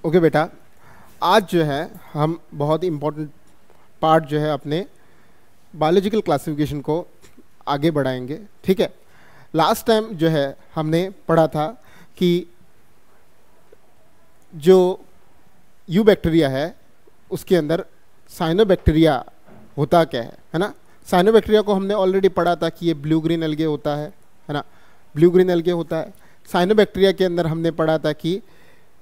Okay बेटा, आज जो है हम बहुत इम्पोर्टेंट पार्ट जो है अपने बायोलॉजिकल क्लासिफिकेशन को आगे बढ़ाएंगे। ठीक है, लास्ट टाइम जो है हमने पढ़ा था कि जो यू बैक्टीरिया है उसके अंदर साइनोबैक्टीरिया होता क्या है ना। साइनोबैक्टीरिया को हमने ऑलरेडी पढ़ा था कि ये ब्लू ग्रीन एल्गे होता है ना, ब्लू ग्रीन एल्गे होता है। साइनोबैक्टीरिया के अंदर हमने पढ़ा था कि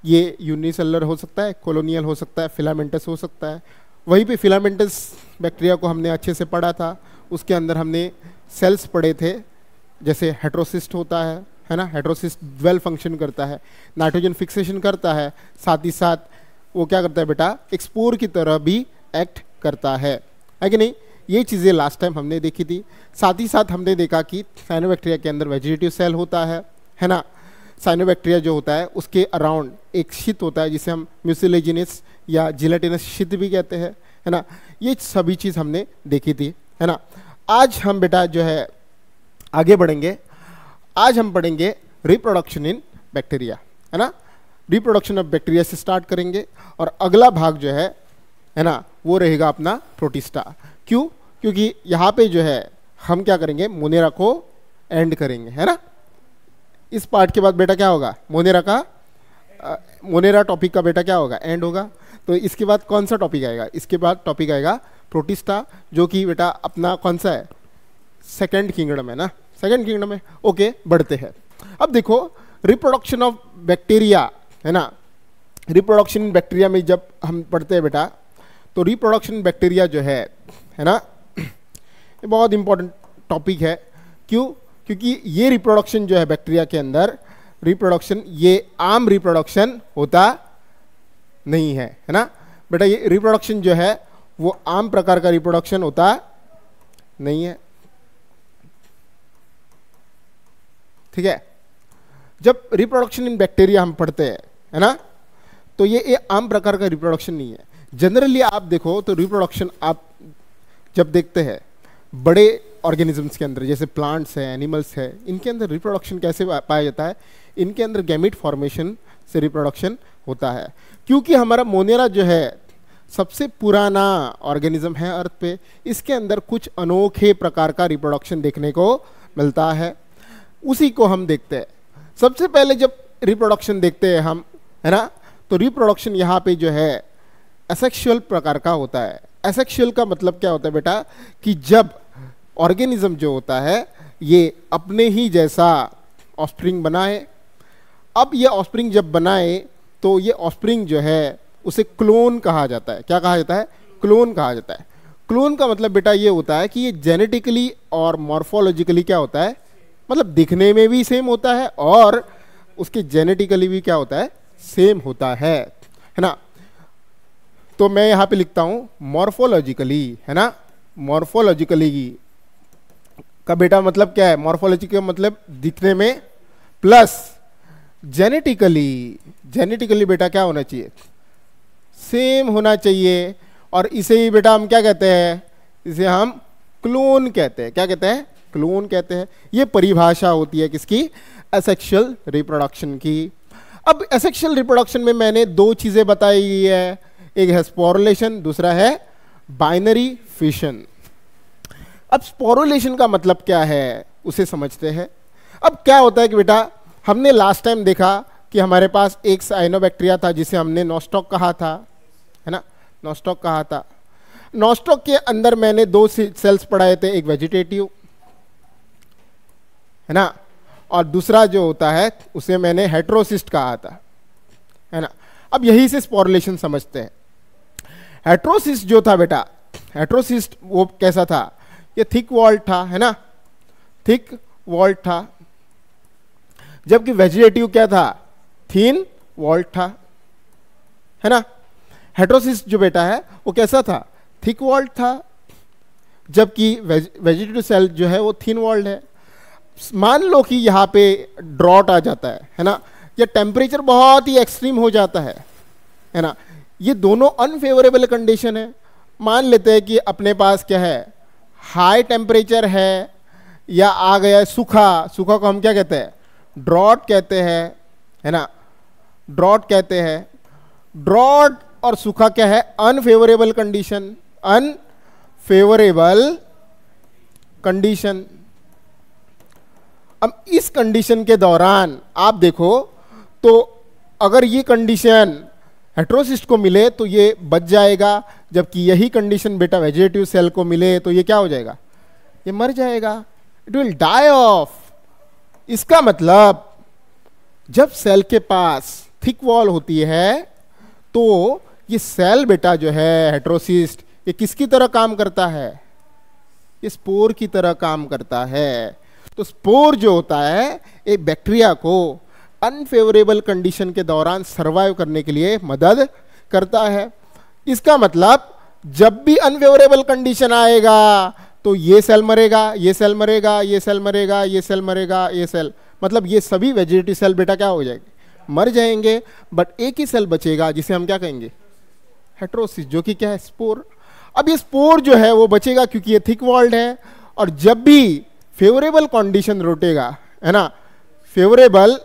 ये यूनिसेलुलर हो सकता है, कॉलोनियल हो सकता है, फिलामेंटस हो सकता है। वहीं पे फिलामेंटस बैक्टीरिया को हमने अच्छे से पढ़ा था। उसके अंदर हमने सेल्स पढ़े थे, जैसे हेट्रोसिस्ट होता है ना। हेट्रोसिस्ट वेल फंक्शन करता है, नाइट्रोजन फिक्सेशन करता है, साथ ही साथ वो क्या करता है बेटा, एक स्पोर की तरह भी एक्ट करता है कि नहीं। ये चीज़ें लास्ट टाइम हमने देखी थी। साथ ही साथ हमने देखा कि साइनोबैक्टीरिया के अंदर वेजिटेटिव सेल होता है ना। साइनोबैक्टीरिया जो होता है उसके अराउंड एक शीत होता है जिसे हम म्यूसिलेजिनस या जिलेटिनस शीत भी कहते हैं, है ना। ये सभी चीज़ हमने देखी थी, है ना। आज हम बेटा जो है आगे बढ़ेंगे। आज हम पढ़ेंगे रिप्रोडक्शन इन बैक्टीरिया, है ना। रिप्रोडक्शन ऑफ बैक्टीरिया से स्टार्ट करेंगे और अगला भाग जो है ना वो रहेगा अपना प्रोटिस्टा। क्यों? क्योंकि यहाँ पे जो है हम क्या करेंगे, मोनेरा को एंड करेंगे, है ना। इस पार्ट के बाद बेटा क्या होगा, मोनेरा टॉपिक का बेटा क्या होगा, एंड होगा। तो इसके बाद कौन सा टॉपिक आएगा, इसके बाद टॉपिक आएगा प्रोटिस्टा, जो कि बेटा अपना कौन सा है, सेकेंड किंगडम है ना, सेकेंड किंगडम है। ओके, बढ़ते हैं। अब देखो रिप्रोडक्शन ऑफ बैक्टीरिया, है ना। रिप्रोडक्शन बैक्टीरिया में जब हम पढ़ते हैं बेटा, तो रिप्रोडक्शन बैक्टीरिया जो है ना, ये बहुत इंपॉर्टेंट टॉपिक है। क्यों? क्योंकि ये रिप्रोडक्शन जो है बैक्टीरिया के अंदर, रिप्रोडक्शन ये आम रिप्रोडक्शन होता नहीं है ना बेटा। ये रिप्रोडक्शन जो है वो आम प्रकार का रिप्रोडक्शन होता नहीं है, ठीक है। जब रिप्रोडक्शन इन बैक्टीरिया हम पढ़ते हैं, है ना, तो ये आम प्रकार का रिप्रोडक्शन नहीं है। जनरली आप देखो तो रिप्रोडक्शन आप जब देखते हैं बड़े ऑर्गेनिजम्स के अंदर, जैसे प्लांट्स है, एनिमल्स है, इनके अंदर रिप्रोडक्शन कैसे पाया जाता है, इनके अंदर गैमीट फॉर्मेशन से रिप्रोडक्शन होता है। क्योंकि हमारा मोनेरा जो है सबसे पुराना ऑर्गेनिज्म है अर्थ पे, इसके अंदर कुछ अनोखे प्रकार का रिप्रोडक्शन देखने को मिलता है, उसी को हम देखते हैं। सबसे पहले जब रिप्रोडक्शन देखते हैं हम, है ना, तो रिप्रोडक्शन यहाँ पे जो है एसेक्सुअल प्रकार का होता है। एसेक्सुअल का मतलब क्या होता है बेटा, कि जब ऑर्गेनिज्म जो होता है ये अपने ही जैसा ऑफस्प्रिंग बनाए। अब ये ऑफस्प्रिंग जब बनाए तो ये ऑफस्प्रिंग जो है उसे क्लोन कहा जाता है। क्या कहा जाता है? क्लोन कहा जाता है। क्लोन का मतलब बेटा ये होता है कि ये जेनेटिकली और मॉर्फोलॉजिकली क्या होता है, मतलब दिखने में भी सेम होता है और उसके जेनेटिकली भी क्या होता है, सेम होता है ना। तो मैं यहाँ पे लिखता हूँ मॉर्फोलॉजिकली, है ना। मॉर्फोलॉजिकली का बेटा मतलब क्या है, मॉर्फोलॉजी का मतलब दिखने में, प्लस जेनेटिकली, जेनेटिकली बेटा क्या होना चाहिए, सेम होना चाहिए। और इसे ही बेटा हम क्या कहते हैं, इसे हम क्लोन कहते हैं। क्या कहते हैं? क्लोन कहते हैं। ये परिभाषा होती है किसकी, एसेक्सुअल रिप्रोडक्शन की। अब एसेक्सुअल रिप्रोडक्शन में मैंने दो चीजें बताई गई है, एक है स्पोरुलेशन, दूसरा है बाइनरी फिशन। अब स्पोरुलेशन का मतलब क्या है उसे समझते हैं। अब क्या होता है कि बेटा हमने लास्ट टाइम देखा कि हमारे पास एक साइनोबैक्टीरिया था जिसे हमने नोस्टॉक कहा था, है ना, नोस्टॉक कहा था। नोस्टॉक के अंदर मैंने दो सेल्स पढ़ाए थे, एक वेजिटेटिव, है ना, और दूसरा जो होता है उसे मैंने हेट्रोसिस्ट कहा था, है ना। अब यही से स्पोरुलेशन समझते हैं। हेट्रोसिस्ट जो था बेटा, हेट्रोसिस्ट वो कैसा था, ये थिक वॉल्ड था, है ना, थिक वॉल्ड था। जबकि वेजिटेटिव क्या था, थिन वॉल्ड था, है ना। हेट्रोसिस्ट जो बेटा है वो कैसा था, थिक वॉल्ड था, जबकि वेजिटेटिव सेल जो है वो थिन वॉल्ड है। मान लो कि यहाँ पे ड्रॉट आ जाता है ना, या टेम्परेचर बहुत ही एक्सट्रीम हो जाता है ना, ये दोनों अनफेवरेबल कंडीशन है। मान लेते हैं कि अपने पास क्या है, हाई टेम्परेचर है, या आ गया सूखा, सूखा को हम क्या कहते हैं, ड्रॉट कहते हैं, है ना, ड्रॉट कहते हैं। ड्रॉट और सूखा क्या है? Unfavourable condition, unfavourable condition. अब इस कंडीशन के दौरान आप देखो तो अगर ये कंडीशन हेट्रोसिस्ट को मिले तो ये बच जाएगा, जबकि यही कंडीशन बेटा वेजिटेटिव सेल को मिले तो ये क्या हो जाएगा? ये मर जाएगा, इट विल डाई ऑफ। इसका मतलब जब सेल के पास थिक वॉल होती है तो ये सेल बेटा जो है हेट्रोसिस्ट, ये किसकी तरह काम करता है? ये स्पोर की तरह काम करता है। तो स्पोर जो होता है एक बैक्टीरिया को अनफेवरेबल कंडीशन के दौरान सरवाइव करने के लिए मदद करता है। इसका मतलब जब भी अनफेवरेबल कंडीशन आएगा तो ये सेल मरेगा, ये सेल मरेगा, ये सेल मरेगा, ये सेल मरेगा, ये सेल, मतलब ये सभी वेजिटेटिव सेल बेटा क्या हो जाएंगे? मर जाएंगे। बट एक ही सेल बचेगा जिसे हम क्या कहेंगे? हेट्रोसिस्ट, जो कि क्या है? स्पोर। अब ये स्पोर जो है वो बचेगा क्योंकि ये थिक वॉल्ड है, और जब भी फेवरेबल कंडीशन लौटेगा, है ना, फेवरेबल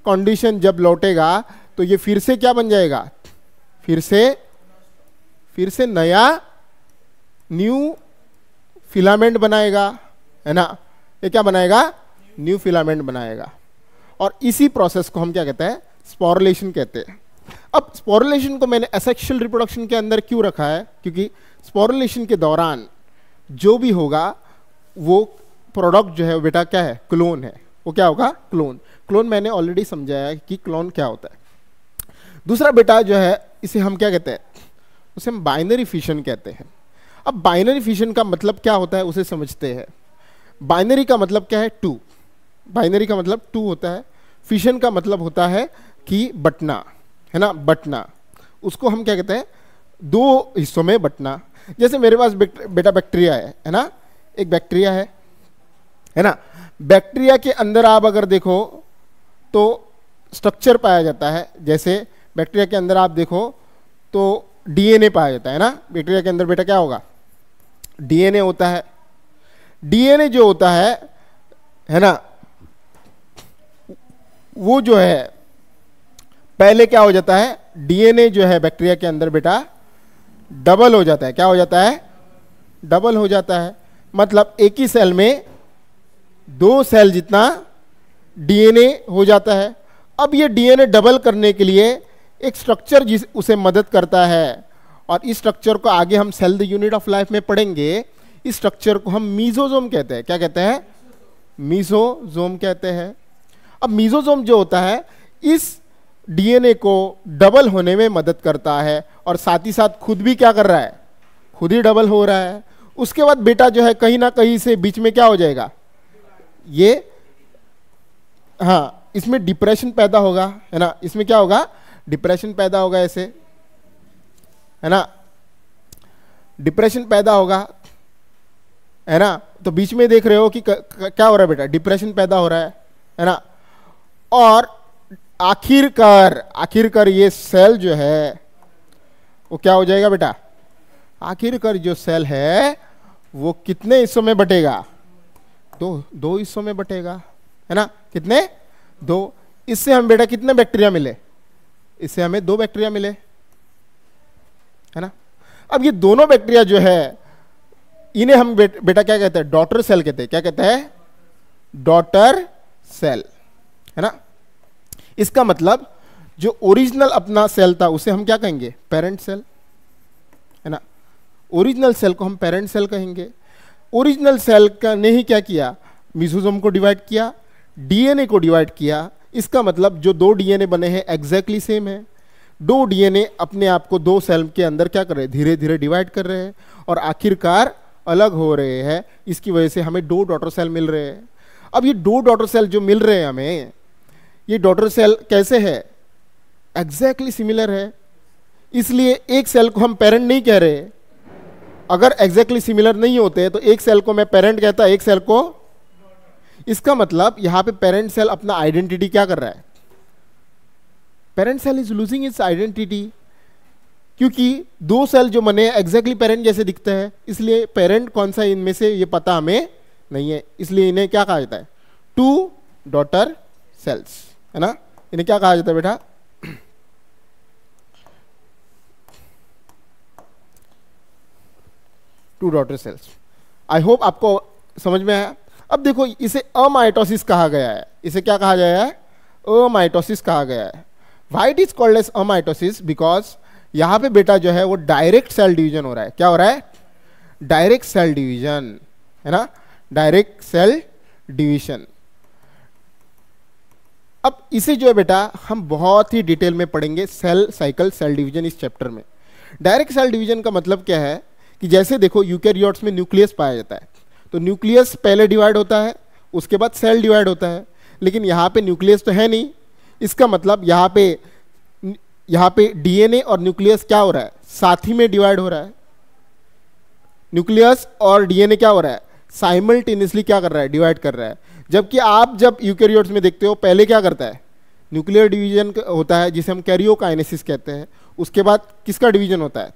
कंडीशन जब लौटेगा तो ये फिर से क्या बन जाएगा? फिर से नया न्यू फिलामेंट बनाएगा, है ना, ये क्या बनाएगा? न्यू फिलामेंट बनाएगा। और इसी प्रोसेस को हम क्या कहते हैं? स्पोरुलेशन कहते हैं। अब स्पोरुलेशन को मैंने एसेक्सुअल रिप्रोडक्शन के अंदर क्यों रखा है? क्योंकि स्पोरुलेशन के दौरान जो भी होगा वो प्रोडक्ट जो है वो बेटा क्या है? क्लोन है। वो क्या होगा? क्लोन। क्लोन मैंने ऑलरेडी समझाया कि क्लोन क्या होता है। दूसरा बेटा जो है इसे हम क्या कहते हैं? उसे हम बाइनरी फिशन कहते हैं। अब बाइनरी फिशन का मतलब क्या होता है उसे समझते हैं। बाइनरी का मतलब क्या है? टू। बाइनरी का मतलब टू होता है। फिशन का मतलब होता है कि बटना, है ना, बटना। उसको हम क्या कहते हैं? दो हिस्सों में बटना। जैसे मेरे पास बेटा बैक्टीरिया है ना, एक बैक्टीरिया है ना, बैक्टीरिया के अंदर आप अगर देखो तो स्ट्रक्चर पाया जाता है। जैसे बैक्टीरिया के अंदर आप देखो तो डीएनए पाया जाता है ना। बैक्टीरिया के अंदर बेटा क्या होगा? डीएनए होता है। डीएनए जो होता है ना, वो जो है पहले क्या हो जाता है? डीएनए जो है बैक्टीरिया के अंदर बेटा डबल हो जाता है। क्या हो जाता है? डबल हो जाता है। मतलब एक ही सेल में दो सेल जितना डीएनए हो जाता है। अब ये डीएनए डबल करने के लिए एक स्ट्रक्चर जिस उसे मदद करता है, और इस स्ट्रक्चर को आगे हम cell the unit of life में पढ़ेंगे। इस स्ट्रक्चर को हम मीसोसोम कहते हैं। क्या कहते हैं? मीसोसोम कहते हैं। अब मीसोसोम जो होता है इस डीएनए को डबल होने में मदद करता है, और साथ ही साथ खुद भी क्या कर रहा है? खुद ही डबल हो रहा है। उसके बाद बेटा जो है कहीं ना कहीं से बीच में क्या हो जाएगा? ये, हाँ, इसमें डिप्रेशन पैदा होगा, है ना। इसमें क्या होगा? डिप्रेशन पैदा होगा, ऐसे, है ना, डिप्रेशन पैदा होगा, है ना। तो बीच में देख रहे हो कि क्या हो रहा है बेटा? डिप्रेशन पैदा हो रहा है ना। और आखिरकार ये सेल जो है वो क्या हो जाएगा बेटा? आखिरकार जो सेल है वो कितने हिस्सों में बटेगा? दो हिस्सों में बटेगा, है ना। कितने? दो। इससे हम बेटा कितने बैक्टीरिया मिले? इससे हमें दो बैक्टीरिया मिले, है ना। अब ये दोनों बैक्टीरिया जो है इन्हें हम बेटा क्या कहते हैं? डॉटर सेल कहते हैं। क्या कहते हैं? डॉटर सेल, है ना। इसका मतलब जो ओरिजिनल अपना सेल था उसे हम क्या कहेंगे? पेरेंट सेल, है ना। ओरिजिनल सेल को हम पेरेंट सेल कहेंगे। ओरिजिनल सेल का ने ही क्या किया? मीसोसोम को डिवाइड किया, डीएनए को डिवाइड किया। इसका मतलब जो दो डीएनए बने हैं एग्जैक्टली सेम है। दो डीएनए अपने आप को दो सेल के अंदर क्या कर रहे हैं? धीरे धीरे डिवाइड कर रहे हैं और आखिरकार अलग हो रहे हैं। इसकी वजह से हमें दो डॉटर सेल मिल रहे हैं। अब ये दो डॉटर सेल जो मिल रहे हैं हमें, ये डॉटर सेल कैसे है? एग्जैक्टली सिमिलर है। इसलिए एक सेल को हम पेरेंट नहीं कह रहे। अगर एग्जैक्टली सिमिलर नहीं होते तो एक सेल को मैं पेरेंट कहता, एक सेल को। इसका मतलब यहां पे पेरेंट सेल अपना आइडेंटिटी क्या कर रहा है? Parent cell is losing its identity, क्योंकि दो सेल जो बने एग्जैक्टली पेरेंट जैसे दिखते हैं। इसलिए पेरेंट कौन सा इनमें से ये पता हमें नहीं है। इसलिए इन्हें क्या कहा जाता है? टू डॉटर सेल्स, है ना, इन्हें क्या कहा जाता है बेटा, two daughter cells. I hope आपको समझ में आया। अब देखो इसे अमाइटोसिस कहा गया है, इसे क्या कहा गया है, अमाइटोसिस कहा गया है। Why it is called as amitosis, because यहां पे बेटा जो है वो डायरेक्ट सेल डिवीजन हो रहा है। क्या हो रहा है, डायरेक्ट सेल डिवीजन, है ना, डायरेक्ट सेल डिवीजन। अब इसे जो है बेटा हम बहुत ही डिटेल में पढ़ेंगे, सेल साइकिल सेल डिवीजन इस चैप्टर में। डायरेक्ट सेल डिवीजन का मतलब क्या है कि जैसे देखो यूकेरियोट्स में न्यूक्लियस पाया जाता है, तो न्यूक्लियस पहले डिवाइड होता है, उसके बाद सेल डिवाइड होता है, लेकिन यहाँ पे न्यूक्लियस तो है नहीं। इसका मतलब यहाँ पे डीएनए और न्यूक्लियस क्या हो रहा है, साथ ही में डिवाइड हो रहा है। न्यूक्लियस और डीएनए क्या हो रहा है, साइमल्टेनियसली क्या कर रहा है, डिवाइड कर रहा है। जबकि आप जब यूकेरियोट्स में देखते हो पहले क्या करता है, न्यूक्लियर डिवीजन होता है जिसे हम कैरियोकाइनेसिस कहते हैं, उसके बाद किसका डिवीजन होता है,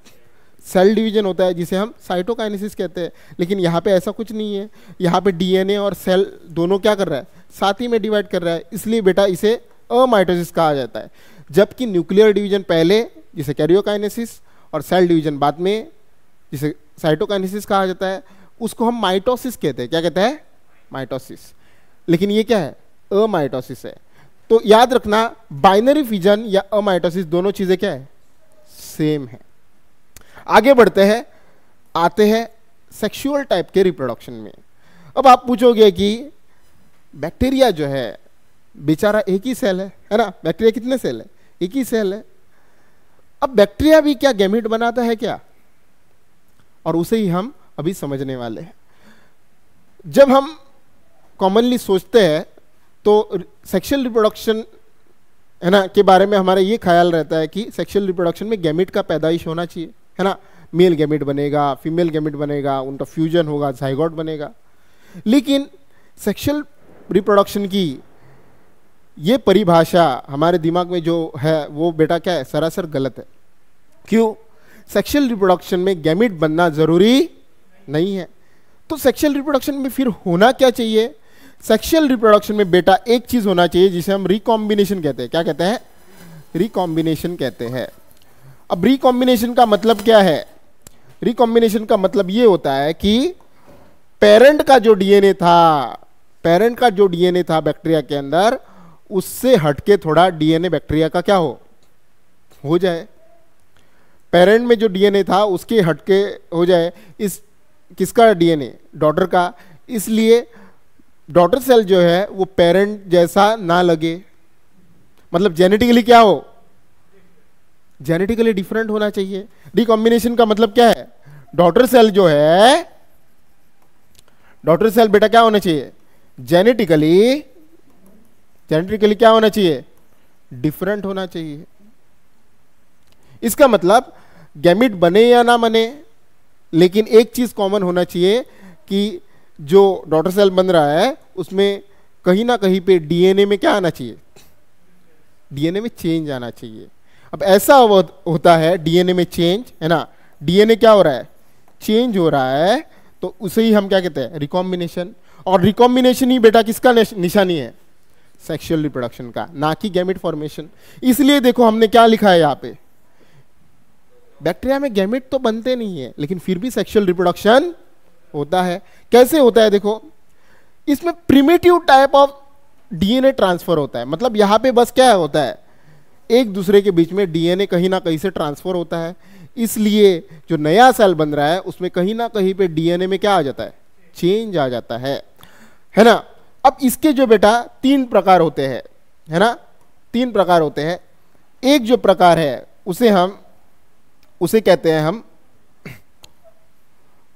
सेल डिवीजन होता है जिसे हम साइटोकाइनेसिस कहते हैं। लेकिन यहाँ पे ऐसा कुछ नहीं है, यहाँ पे डीएनए और सेल दोनों क्या कर रहा है, साथ ही में डिवाइड कर रहा है, इसलिए बेटा इसे अमाइटोसिस कहा जाता है। जबकि न्यूक्लियर डिवीजन पहले जिसे कैरियोकाइनेसिस और सेल डिवीजन बाद में जिसे साइटोकाइनेसिस कहा जाता है, उसको हम माइटोसिस कहते हैं। क्या कहते हैं, माइटोसिस। लेकिन ये क्या है, अमाइटोसिस है। तो याद रखना बाइनरी फिजन या अमाइटोसिस दोनों चीजें क्या है, सेम है। आगे बढ़ते हैं, आते हैं सेक्सुअल टाइप के रिप्रोडक्शन में। अब आप पूछोगे कि बैक्टीरिया जो है बेचारा एक ही सेल है ना, बैक्टीरिया कितने सेल है, एक ही सेल है। अब बैक्टीरिया भी क्या गैमीट बनाता है क्या, और उसे ही हम अभी समझने वाले हैं। जब हम कॉमनली सोचते हैं तो सेक्सुअल रिप्रोडक्शन है ना के बारे में हमारा ये ख्याल रहता है कि सेक्सुअल रिप्रोडक्शन में गैमीट का पैदाइश होना चाहिए, है ना, मेल गैमीट बनेगा, फीमेल गैमीट बनेगा, उनका फ्यूजन होगा, जाइगोट बनेगा। लेकिन सेक्सुअल रिप्रोडक्शन की ये परिभाषा हमारे दिमाग में जो है वो बेटा क्या है, सरासर गलत है। क्यों, सेक्सुअल रिप्रोडक्शन में गैमीट बनना जरूरी नहीं है। तो सेक्सुअल रिप्रोडक्शन में फिर होना क्या चाहिए, सेक्सुअल रिप्रोडक्शन में बेटा एक चीज होना चाहिए जिसे हम रिकॉम्बिनेशन कहते हैं। क्या कहते हैं, रिकॉम्बिनेशन कहते हैं। अब रिकॉम्बिनेशन का मतलब क्या है, रिकॉम्बिनेशन का मतलब ये होता है कि पेरेंट का जो डीएनए था बैक्टीरिया के अंदर, उससे हटके थोड़ा डीएनए बैक्टीरिया का क्या हो जाए। पेरेंट में जो डीएनए था उसके हटके हो जाए, इस किसका डीएनए, डॉटर का। इसलिए डॉटर सेल जो है वो पेरेंट जैसा ना लगे, मतलब जेनेटिकली क्या हो, जेनेटिकली डिफरेंट होना चाहिए। रिकॉम्बिनेशन का मतलब क्या है, डॉटर सेल जो है, डॉटर सेल बेटा क्या होना चाहिए, जेनेटिकली क्या होना चाहिए, डिफरेंट होना चाहिए। इसका मतलब गैमीट बने या ना बने, लेकिन एक चीज कॉमन होना चाहिए कि जो डॉटर सेल बन रहा है उसमें कहीं ना कहीं पे डीएनए में क्या आना चाहिए, डीएनए में चेंज आना चाहिए। अब ऐसा होता है डीएनए में चेंज, है ना, डीएनए क्या हो रहा है, चेंज हो रहा है, तो उसे ही हम क्या कहते हैं, रिकॉम्बिनेशन। और रिकॉम्बिनेशन ही बेटा किसका निशानी है, सेक्सुअल रिप्रोडक्शन का, ना कि गैमेट फॉर्मेशन। इसलिए देखो हमने क्या लिखा है यहाँ पे, बैक्टीरिया में गैमेट तो बनते नहीं है लेकिन फिर भी सेक्सुअल रिप्रोडक्शन होता है। कैसे होता है देखो, इसमें primitive type of DNA transfer होता है। मतलब यहां पे बस क्या होता है, एक दूसरे के बीच में डीएनए कहीं ना कहीं से ट्रांसफर होता है, इसलिए जो नया सेल बन रहा है उसमें कहीं ना कहीं पे डीएनए में क्या आ जाता है, चेंज आ जाता है ना। अब इसके जो बेटा 3 प्रकार होते हैं, है ना, 3 प्रकार होते हैं। एक जो प्रकार है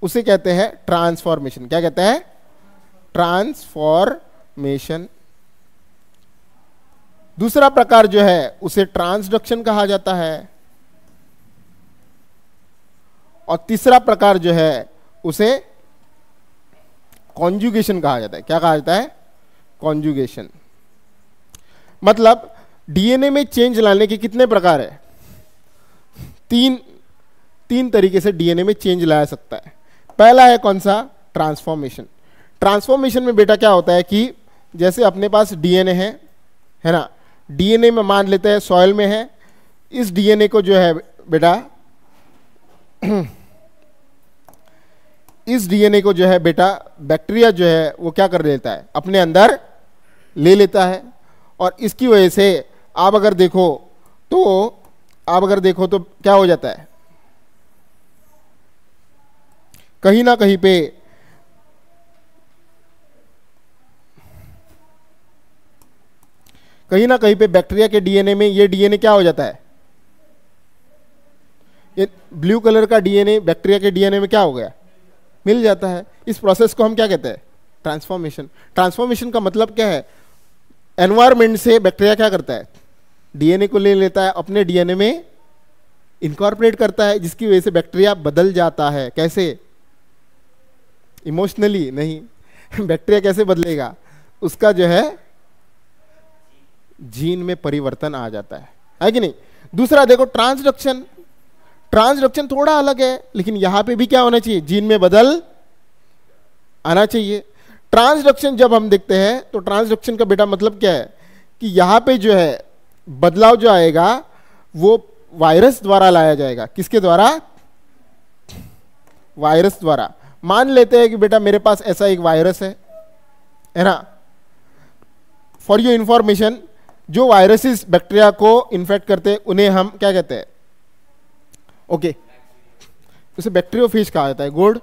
उसे कहते हैं ट्रांसफॉर्मेशन। क्या कहते हैं, ट्रांसफॉर्मेशन। दूसरा प्रकार जो है उसे ट्रांसडक्शन कहा जाता है, और तीसरा प्रकार जो है उसे कॉन्जुगेशन कहा जाता है। क्या कहा जाता है, कॉन्जुगेशन। मतलब डीएनए में चेंज लाने के कितने प्रकार है, 3 तरीके से डीएनए में चेंज लाया सकता है। पहला है कौन सा, ट्रांसफॉर्मेशन। ट्रांसफॉर्मेशन में बेटा क्या होता है कि जैसे अपने पास डीएनए है, है ना। डीएनए में मान लेते हैं सॉइल में है, इस डीएनए को जो है बेटा इस डीएनए को जो है बेटा बैक्टीरिया जो है वो क्या कर लेता है, अपने अंदर ले लेता है। और इसकी वजह से आप अगर देखो तो क्या हो जाता है, कहीं ना कहीं पे बैक्टीरिया के डीएनए में ये डीएनए क्या हो जाता है, ये ब्लू कलर का डीएनए बैक्टीरिया के डीएनए में क्या हो गया, मिल जाता है। इस प्रोसेस को हम क्या कहते हैं, ट्रांसफॉर्मेशन। ट्रांसफॉर्मेशन का मतलब क्या है, एनवायरमेंट से बैक्टीरिया क्या करता है, डीएनए को ले लेता है, अपने डीएनए में इनकॉर्पोरेट करता है, जिसकी वजह से बैक्टीरिया बदल जाता है। कैसे, इमोशनली नहीं बैक्टीरिया कैसे बदलेगा, उसका जो है जीन में परिवर्तन आ जाता है कि नहीं। दूसरा देखो ट्रांसडक्शन। ट्रांसडक्शन थोड़ा अलग है, लेकिन यहां पे भी क्या होना चाहिए, जीन में बदल आना चाहिए। ट्रांसडक्शन जब हम देखते हैं तो ट्रांसडक्शन का बेटा मतलब क्या है कि यहां पे जो है बदलाव जो आएगा वो वायरस द्वारा लाया जाएगा। किसके द्वारा, वायरस द्वारा। मान लेते हैं कि बेटा मेरे पास ऐसा एक वायरस है ना। फॉर योर इंफॉर्मेशन, जो वायरसेस बैक्टीरिया को इन्फेक्ट करते हैं उन्हें हम क्या कहते हैं, ओके उसे बैक्टीरियोफेज कहा जाता है। गुड,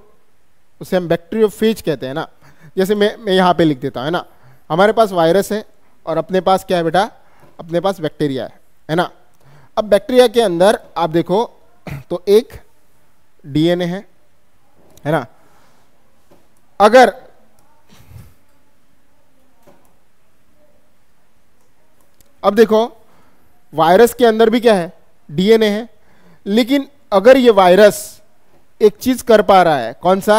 उसे हम बैक्टीरियोफेज कहते हैं ना। जैसे मैं यहाँ पे लिख देता हूँ, है ना, हमारे पास वायरस है और अपने पास क्या है बेटा, अपने पास बैक्टीरिया है ना। अब बैक्टीरिया के अंदर आप देखो तो एक डीएनए है ना। अगर अब देखो वायरस के अंदर भी क्या है, डीएनए है, लेकिन अगर ये वायरस एक चीज कर पा रहा है, कौन सा,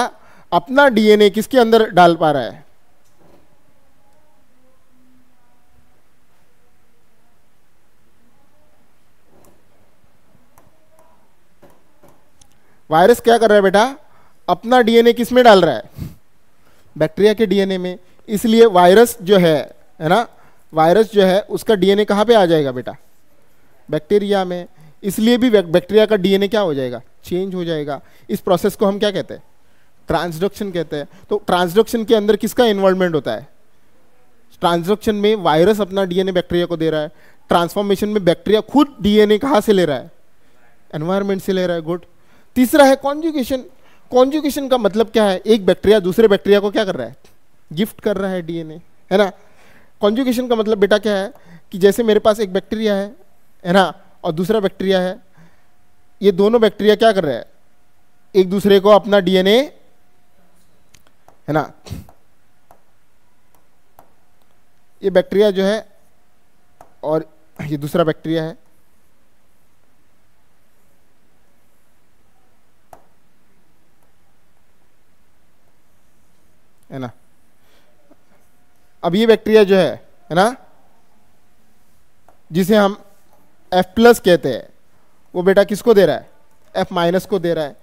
अपना डीएनए किसके अंदर डाल पा रहा है, वायरस क्या कर रहा है बेटा, अपना डीएनए किस में डाल रहा है, बैक्टीरिया के डीएनए में। इसलिए वायरस जो है ना, वायरस जो है उसका डीएनए कहां पे आ जाएगा बेटा, बैक्टीरिया में। इसलिए भी बैक्टीरिया का डीएनए क्या हो जाएगा, चेंज हो जाएगा। इस प्रोसेस को हम क्या कहते हैं, ट्रांसडक्शन कहते हैं। तो ट्रांसडक्शन के अंदर किसका इन्वॉल्वमेंट होता है, ट्रांसडक्शन में वायरस अपना डीएनए बैक्टीरिया को दे रहा है। ट्रांसफॉर्मेशन में बैक्टीरिया खुद डीएनए कहां से ले रहा है, एनवायरमेंट से ले रहा है। गुड। तीसरा है कॉन्जुगेशन। कॉन्जुगेशन का मतलब क्या है, एक बैक्टीरिया दूसरे बैक्टीरिया को क्या कर रहा है, गिफ्ट कर रहा है डीएनए, है ना। कॉन्जुगेशन का मतलब बेटा क्या है कि जैसे मेरे पास एक बैक्टीरिया है ना, और दूसरा बैक्टीरिया है, ये दोनों बैक्टीरिया क्या कर रहे हैं, एक दूसरे को अपना डीएनए, है ना, ये बैक्टीरिया जो है और ये दूसरा बैक्टीरिया है ना। अब ये बैक्टीरिया जो है ना, जिसे हम F+ कहते हैं, वो बेटा किसको दे रहा है, F- को दे रहा है।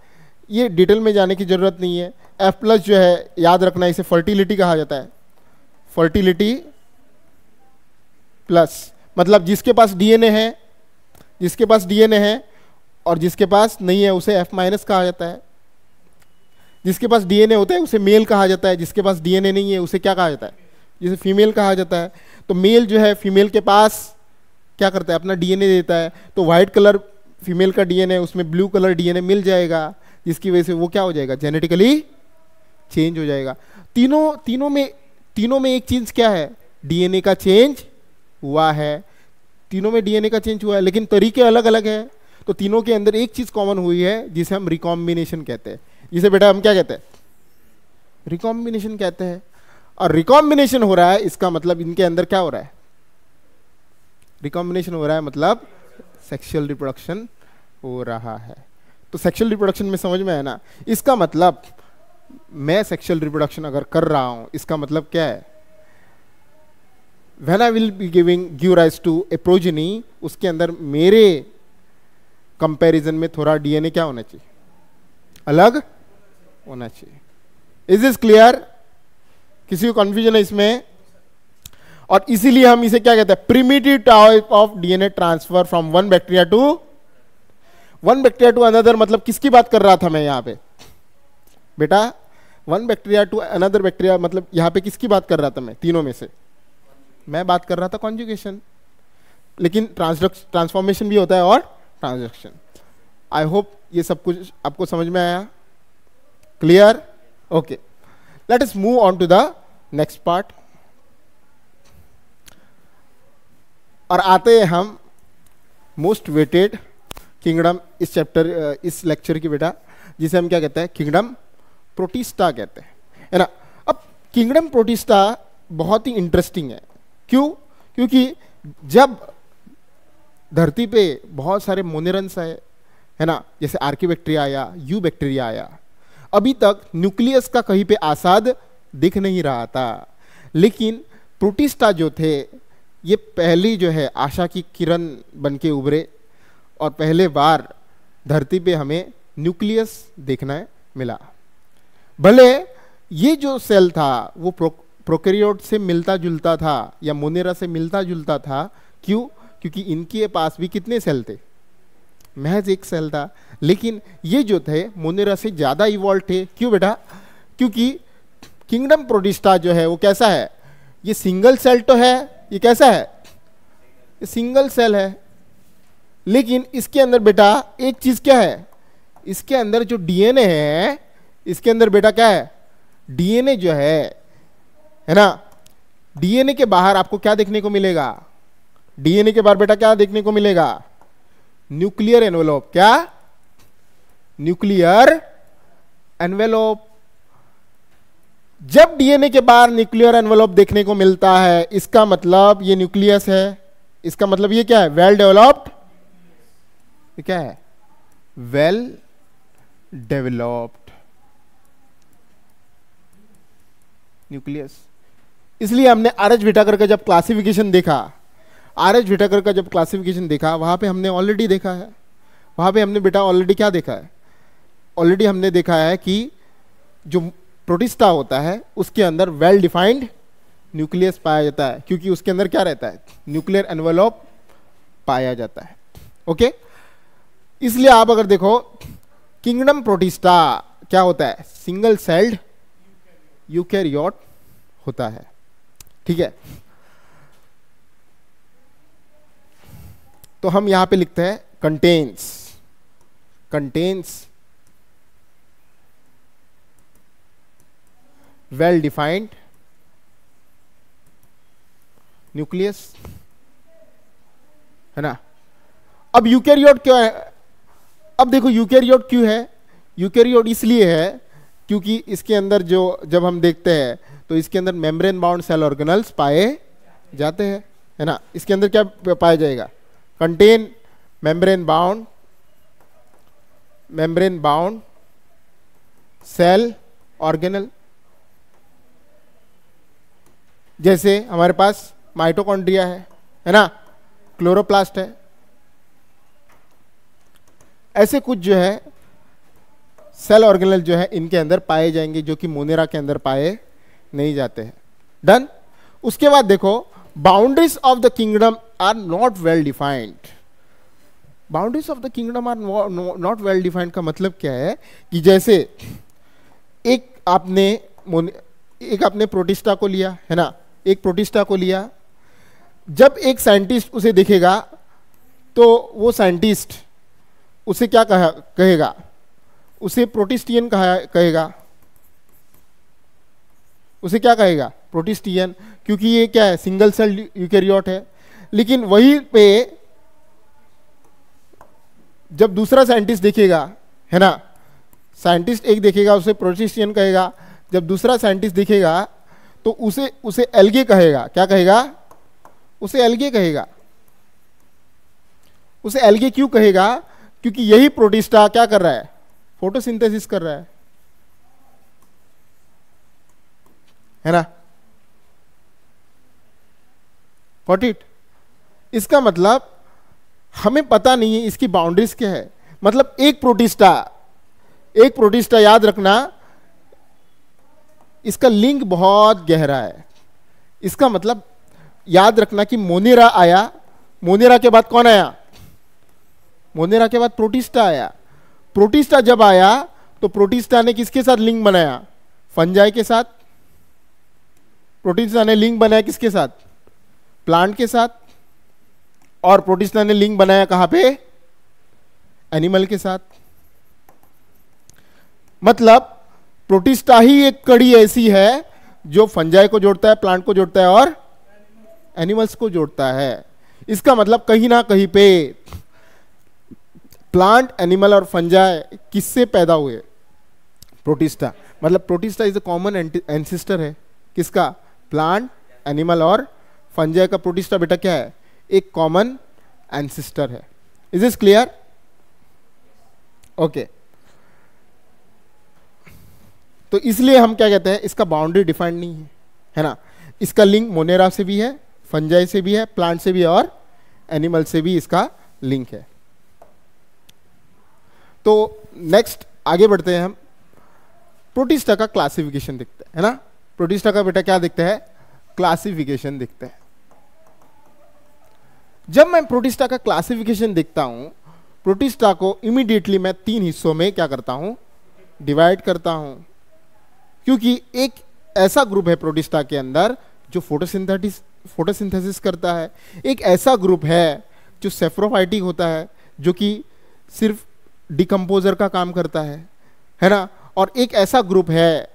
ये डिटेल में जाने की जरूरत नहीं है। F+ जो है याद रखना, इसे फर्टिलिटी कहा जाता है। फर्टिलिटी प्लस मतलब जिसके पास डीएनए है और जिसके पास नहीं है उसे F- कहा जाता है। जिसके पास डीएनए होता है उसे मेल कहा जाता है, जिसके पास डीएनए नहीं है उसे क्या कहा जाता है, जिसे फीमेल कहा जाता है। तो मेल जो है फीमेल के पास क्या करता है, अपना डीएनए देता है। तो व्हाइट कलर फीमेल का डीएनए, उसमें ब्लू कलर डीएनए मिल जाएगा, जिसकी वजह से वो क्या हो जाएगा, जेनेटिकली चेंज हो जाएगा। तीनों में एक चीज क्या है, डीएनए का चेंज हुआ है। तीनों में डीएनए का चेंज हुआ है, लेकिन तरीके अलग अलग है। तो तीनों के अंदर एक चीज कॉमन हुई है जिसे हम रिकॉम्बिनेशन कहते हैं। जिसे बेटा हम क्या कहते हैं, रिकॉम्बिनेशन कहते हैं। और रिकॉम्बिनेशन हो रहा है, इसका मतलब इनके अंदर क्या हो रहा है, रिकॉम्बिनेशन हो रहा है मतलब सेक्सुअल रिप्रोडक्शन हो रहा है। तो सेक्सुअल रिप्रोडक्शन में समझ में है ना। इसका मतलब मैं सेक्सुअल रिप्रोडक्शन अगर कर रहा हूं, इसका मतलब क्या है, when I will be give rise to a progeny, उसके अंदर मेरे कंपैरिजन में थोड़ा डीएनए क्या होना चाहिए, अलग होना चाहिए। इज दिस क्लियर, किसी को कंफ्यूजन है इसमें। और इसीलिए हम इसे क्या कहते हैं, primitive type of DNA transfer from one bacteria to another. मतलब किसकी बात कर रहा था मैं यहां पे बेटा, one bacteria to another bacteria, मतलब यहां पे किसकी बात कर रहा था मैं, तीनों में से मैं बात कर रहा था कॉन्जुगेशन, लेकिन ट्रांसफॉर्मेशन भी होता है और ट्रांसडक्शन। आई होप ये सब कुछ आपको समझ में आया, clear, okay. Let us move on to the next part, और आते हैं हम मोस्ट वेटेड किंगडम इस चैप्टर, इस लेक्चर की बेटा, जिसे हम क्या कहते हैं, किंगडम प्रोटिस्टा कहते हैं, है ना। अब किंगडम प्रोटिस्टा बहुत ही इंटरेस्टिंग है, क्यों? क्योंकि जब धरती पे बहुत सारे मोनेरन्स आए, है ना, जैसे आर्किबैक्टीरिया आया, यू बैक्टीरिया आया, अभी तक न्यूक्लियस का कहीं पे आसाद दिख नहीं रहा था, लेकिन प्रोटिस्टा जो थे ये पहली जो है आशा की किरण बन के उभरे, और पहले बार धरती पे हमें न्यूक्लियस देखना मिला। भले ये जो सेल था वो प्रोकैरियोट से मिलता जुलता था या मोनेरा से मिलता जुलता था, क्यों? क्योंकि इनके पास भी कितने सेल थे, महज एक सेल था, लेकिन ये जो थे मोनेरा से ज्यादा इवॉल्व थे। क्यों बेटा? क्योंकि किंगडम प्रोटिस्टा जो है वो कैसा है, ये सिंगल सेल तो है, ये कैसा है, ये सिंगल सेल है, लेकिन इसके अंदर बेटा एक चीज क्या है, इसके अंदर जो डीएनए है, इसके अंदर बेटा क्या है, डीएनए जो है ना, डीएनए के बाहर आपको क्या देखने को मिलेगा, डीएनए के बाहर बेटा क्या देखने को मिलेगा, न्यूक्लियर एनवेलोप। क्या? Nuclear envelope. जब डीएनए के बाहर न्यूक्लियर एनवेलोप देखने को मिलता है, इसका मतलब ये न्यूक्लियस है, इसका मतलब ये क्या है, वेल डेवलप्ड, ये क्या है, वेल डेवलप्ड न्यूक्लियस। इसलिए हमने आरएच विटाकर का जब क्लासिफिकेशन देखा, आरएच विटाकर का जब क्लासिफिकेशन देखा, वहां पे हमने ऑलरेडी देखा है, वहां पे हमने बेटा ऑलरेडी क्या देखा है, ऑलरेडी हमने देखा है कि जो प्रोटिस्टा होता है उसके अंदर वेल डिफाइंड न्यूक्लियस पाया जाता है, क्योंकि उसके अंदर क्या रहता है, न्यूक्लियर एनवेलोप पाया जाता है। ओके, इसलिए आप अगर देखो किंगडम प्रोटिस्टा क्या होता है, सिंगल सेल्ड यूकैरियोट होता है। ठीक है, तो हम यहां पे लिखते हैं कंटेन्स वेल डिफाइंड न्यूक्लियस, है ना। अब यूकैरियोट क्यों है, अब देखो यूकैरियोट क्यों है, यूकैरियोट इसलिए है क्योंकि इसके अंदर जो जब हम देखते हैं तो इसके अंदर मेम्ब्रेन बाउंड सेल ऑर्गेनल्स पाए जाते हैं, है ना। इसके अंदर क्या पाया जाएगा, contain membrane bound cell organelle. जैसे हमारे पास माइटोकॉन्ड्रिया है ना, क्लोरोप्लास्ट है, ऐसे कुछ जो है सेल ऑर्गेनल जो है इनके अंदर पाए जाएंगे, जो कि मोनेरा के अंदर पाए नहीं जाते हैं। डन। उसके बाद देखो boundaries of the kingdom are not well defined. Boundaries of the kingdom are not well defined का मतलब क्या है कि जैसे एक आपने प्रोटिस्टा को लिया, है ना, एक प्रोटिस्टा को लिया, जब एक साइंटिस्ट उसे देखेगा तो वो साइंटिस्ट उसे क्या कहेगा, उसे प्रोटिस्टियन कहेगा, उसे क्या कहेगा, प्रोटिस्टियन, क्योंकि ये क्या है, सिंगल सेल यूकैरियोट है। लेकिन वहीं पे जब दूसरा साइंटिस्ट देखेगा, है ना, साइंटिस्ट एक देखेगा उसे प्रोटिस्टियन कहेगा, जब दूसरा साइंटिस्ट देखेगा तो उसे एल्गे कहेगा। क्या कहेगा, उसे एल्गे कहेगा। उसे एल्गे क्यों कहेगा, क्योंकि यही प्रोटिस्टा क्या कर रहा है, फोटोसिंथेसिस कर रहा है ना। Got it. इसका मतलब हमें पता नहीं है इसकी बाउंड्रीज क्या है। मतलब एक प्रोटिस्टा याद रखना, इसका लिंक बहुत गहरा है। इसका मतलब याद रखना कि मोनेरा आया, मोनेरा के बाद कौन आया? मोनेरा के बाद प्रोटिस्टा आया। प्रोटिस्टा जब आया तो प्रोटिस्टा ने किसके साथ लिंक बनाया? फंजाई के साथ। प्रोटिस्टा ने लिंक बनाया किसके साथ? प्लांट के साथ। और प्रोटिस्टा ने लिंक बनाया कहां पे? एनिमल के साथ। मतलब प्रोटिस्टा ही एक कड़ी ऐसी है जो फंजाई को जोड़ता है, प्लांट को जोड़ता है और एनिमल्स को जोड़ता है। इसका मतलब कहीं ना कहीं पे प्लांट, एनिमल और फंजाई किससे पैदा हुए? प्रोटिस्टा। मतलब protista is a common ancestor है किसका? प्लांट, एनिमल और फंजाई का प्रोटिस्टा बेटा क्या है? एक कॉमन एंसेस्टर है। Is this clear? ओके। तो इसलिए हम क्या कहते हैं, इसका बाउंड्री डिफाइंड नहीं है ना। इसका लिंक मोनेरा से भी है, फंजाई से भी है, प्लांट से भी है और एनिमल से भी इसका लिंक है। तो नेक्स्ट आगे बढ़ते हैं हम। प्रोटिस्टा का क्लासिफिकेशन देखते हैं, है ना। प्रोटिस्टा का बेटा क्या देखते हैं? क्लासिफिकेशन देखते हैं। जब मैं प्रोटिस्टा का क्लासिफिकेशन देखता हूं, प्रोटिस्टा को इमीडिएटली मैं 3 हिस्सों में क्या करता हूं? डिवाइड करता हूं। क्योंकि एक ऐसा ग्रुप है प्रोटिस्टा के अंदर जो फोटोसिंथेसिस करता है, एक ऐसा ग्रुप है जो सेफ्रोफाइटिक होता है, जो कि सिर्फ डिकम्पोजर का काम करता है ना। और एक ऐसा ग्रुप है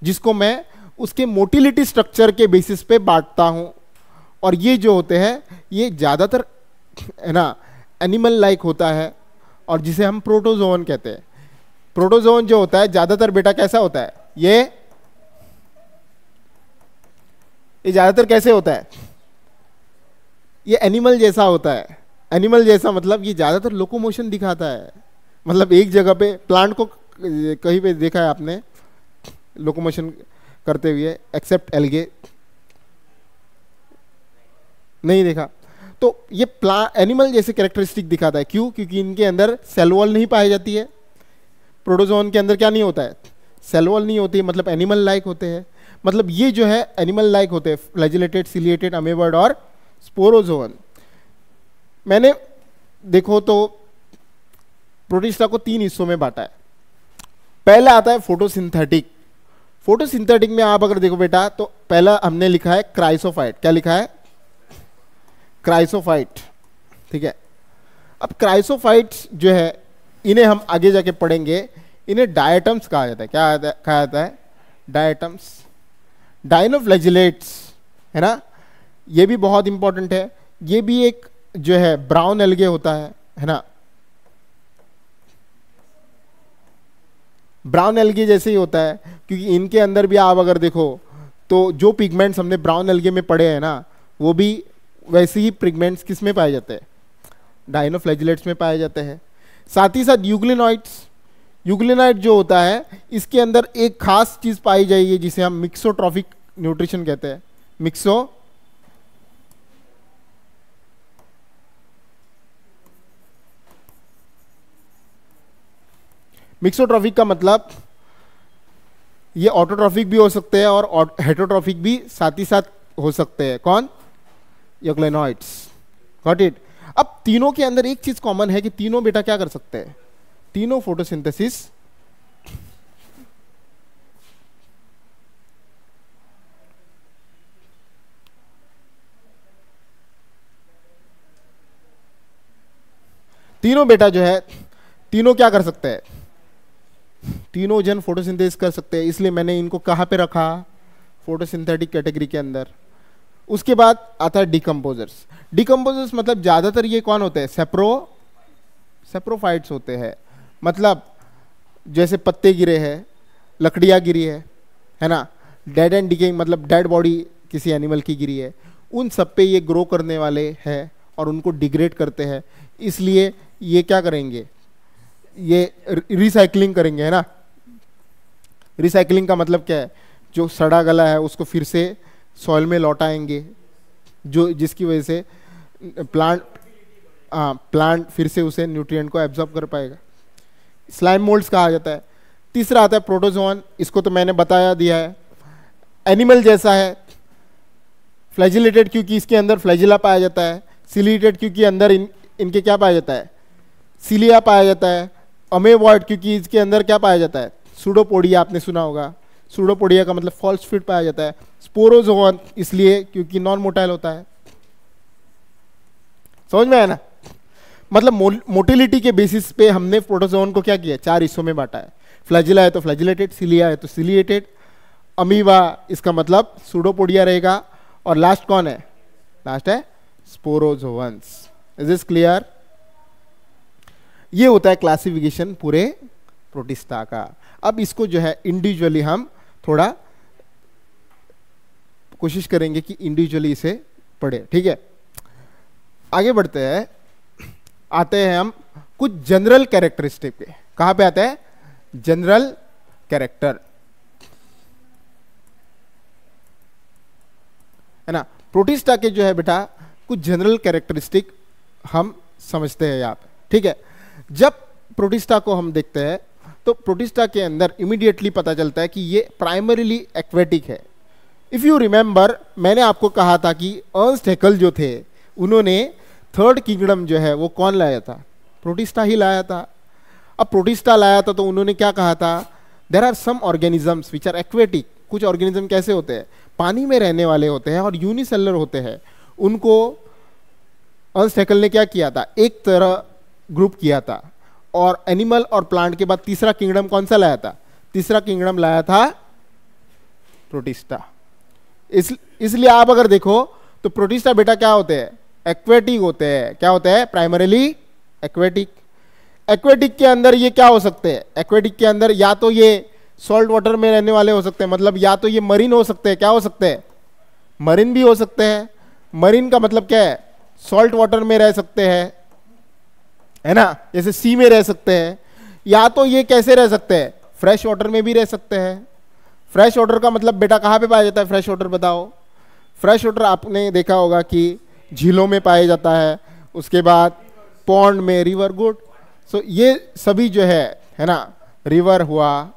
जिसको मैं उसके मोटिलिटी स्ट्रक्चर के बेसिस पे बांटता हूं। और ये जो होते हैं ये ज्यादातर है ना एनिमल लाइक होता है, और जिसे हम प्रोटोजोन कहते हैं। प्रोटोजोन जो होता है ज्यादातर बेटा कैसा होता है? ये ज्यादातर कैसे होता है? ये एनिमल जैसा होता है। एनिमल जैसा मतलब ये ज्यादातर लोकोमोशन दिखाता है। मतलब एक जगह पे प्लांट को कहीं पे देखा है आपने लोकोमोशन करते हुए? एक्सेप्ट एल्गे, नहीं देखा। तो ये एनिमल जैसे कैरेक्टरिस्टिक दिखाता है। क्यों? क्योंकि इनके अंदर सेल वॉल नहीं पाई जाती है। प्रोटोजोन के अंदर क्या नहीं होता है? सेल वॉल नहीं होती है, मतलब एनिमल लाइक होते हैं। मतलब ये जो है एनिमल लाइक होते हैं, फ्लैजिलेटेड, सिलिएटेड, अमेबॉइड और स्पोरोजोन। मैंने देखो तो प्रोटिस्टा को 3 हिस्सों में बांटा है। पहला आता है फोटोसिंथेटिक। फोटोसिंथेटिक में आप अगर देखो बेटा तो पहला हमने लिखा है क्राइसोफाइट। क्या लिखा है? क्राइसोफाइट। ठीक है। अब क्राइसोफाइट्स जो है इन्हें हम आगे जाके पढ़ेंगे। इन्हें डायटम्स कहा जाता है। क्या कहा जाता है? डायटम्स। डाइनोफ्लैजिलेट्स, है ना, ये भी बहुत इंपॉर्टेंट है। ये भी एक जो है ब्राउन एल्गे होता है ना। ब्राउन एल्गे जैसे ही होता है, क्योंकि इनके अंदर भी आप अगर देखो तो जो पिगमेंट्स हमने ब्राउन एल्गे में पढ़े हैं ना, वो भी वैसे ही पिगमेंट्स किस में पाए जाते हैं? डाइनोफ्लैजिलेट्स में पाए जाते हैं। साथ ही साथ यूग्लिनॉइड्स। यूग्लिनॉइड जो होता है इसके अंदर एक खास चीज पाई जाएगी जिसे हम मिक्सोट्रॉफिक न्यूट्रिशन कहते हैं। मिक्सोट्रॉफिक का मतलब ये ऑटोट्रॉफिक भी हो सकते हैं और हेटरोट्रॉफिक भी साथ ही साथ हो सकते हैं। कौन? यूग्लिनॉइड्स। Got it. अब तीनों के अंदर एक चीज कॉमन है कि तीनों बेटा क्या कर सकते हैं? तीनों फोटोसिंथेसिस तीनों बेटा जो है तीनों क्या कर सकते हैं? तीनों जन फोटोसिंथेसिस कर सकते हैं। इसलिए मैंने इनको कहां पे रखा? फोटोसिंथेटिक कैटेगरी के अंदर। उसके बाद आता है डिकम्पोजर्स। डिकम्पोजर्स मतलब ज्यादातर ये कौन होते हैं? सेप्रोफाइट्स होते हैं। मतलब जैसे पत्ते गिरे हैं, लकड़ियाँ गिरी है ना, डेड एंड डिकेइंग मतलब डेड बॉडी किसी एनिमल की गिरी है, उन सब पे ये ग्रो करने वाले हैं और उनको डिग्रेड करते हैं। इसलिए ये क्या करेंगे? ये रिसाइकलिंग करेंगे, है ना। रिसाइकलिंग का मतलब क्या है? जो सड़ा गला है उसको फिर से सॉइल में लौटाएंगे, जो जिसकी वजह से प्लांट फिर से उसे न्यूट्रिएंट को एब्जॉर्ब कर पाएगा। स्लाइम मोल्ड्स कहा जाता है। तीसरा आता है प्रोटोजोन। इसको तो मैंने बताया दिया है, एनिमल जैसा है, फ्लैजिलेटेड क्योंकि इसके अंदर फ्लैजिला पाया जाता है, सिलिएटेड क्योंकि अंदर इनके क्या पाया जाता है, सिलिया पाया जाता है, अमेवॉइड क्योंकि इसके अंदर क्या पाया जाता है, सूडोपोडिया आपने सुना होगा, सूडोपोडिया का मतलब फॉल्स फिट पाया जाता है, स्पोरोजोन इसलिए क्योंकि नॉन मोटाइल होता है। समझ में आया ना? मतलब मोटिलिटी के बेसिस पे हमने प्रोटोजोन को क्या किया, 4 हिस्सों में बांटा है। फ्लैजिला है तो फ्लैजिलेटेड, सिलिया है तो सिलिएटेड, अमीबा इसका मतलब सूडोपोडिया रहेगा, और लास्ट कौन है, लास्ट है स्पोरोजोन्स। Is this clear? ये होता है क्लासिफिकेशन पूरे प्रोटिस्टा का। अब इसको जो है इंडिविजुअली हम थोड़ा कोशिश करेंगे कि इंडिविजुअली इसे पढ़े, ठीक है। आगे बढ़ते हैं, आते हैं हम कुछ जनरल कैरेक्टरिस्टिक पे। कहां पे आते हैं, जनरल कैरेक्टर, है ना। प्रोटिस्टा के जो है बेटा कुछ जनरल कैरेक्टरिस्टिक हम समझते हैं यहाँ पे, ठीक है। जब प्रोटिस्टा को हम देखते हैं तो प्रोटिस्टा के अंदर इमीडिएटली पता चलता है कि ये प्राइमरीली एक्वेटिक है। इफ यू रिमेंबर, मैंने आपको कहा था कि अर्नस्ट हैकेल जो थे उन्होंने थर्ड किंगडम जो है वो कौन लाया था, प्रोटिस्टा ही लाया था। अब प्रोटिस्टा लाया था तो उन्होंने क्या कहा था, there are some organisms which are aquatic. कुछ ऑर्गेनिज्म कैसे होते हैं, पानी में रहने वाले होते हैं और यूनिसेलुलर होते हैं। उनको अर्नस्ट हैकेल ने क्या किया था, एक तरह ग्रुप किया था, और एनिमल और प्लांट के बाद तीसरा किंगडम कौन सा लाया था, तीसरा किंगडम लाया था प्रोटिस्टा। इसलिए आप अगर देखो तो प्रोटिस्टा बेटा क्या होते हैं, एक्वेटिक होते हैं। क्या होते हैं, प्राइमरीली एक्वेटिक। एक्वेटिक के अंदर ये क्या हो सकते हैं, एक्वेटिक के अंदर या तो ये सॉल्ट वाटर में रहने वाले हो सकते हैं, मतलब या तो ये मरीन हो सकते हैं, क्या हो सकते हैं, मरीन भी हो सकते हैं। मरीन का मतलब क्या है, सॉल्ट वाटर में रह सकते हैं, है ना, जैसे सी में रह सकते हैं। या तो ये कैसे रह सकते हैं, फ्रेश वाटर में भी रह सकते हैं। फ्रेश वाटर का मतलब बेटा कहाँ पे पाया जाता है फ्रेश वाटर, बताओ। फ्रेश वाटर आपने देखा होगा कि झीलों में पाया जाता है, उसके बाद पॉन्ड में, रिवर, गुड। सो ये सभी जो है ना, रिवर हुआ,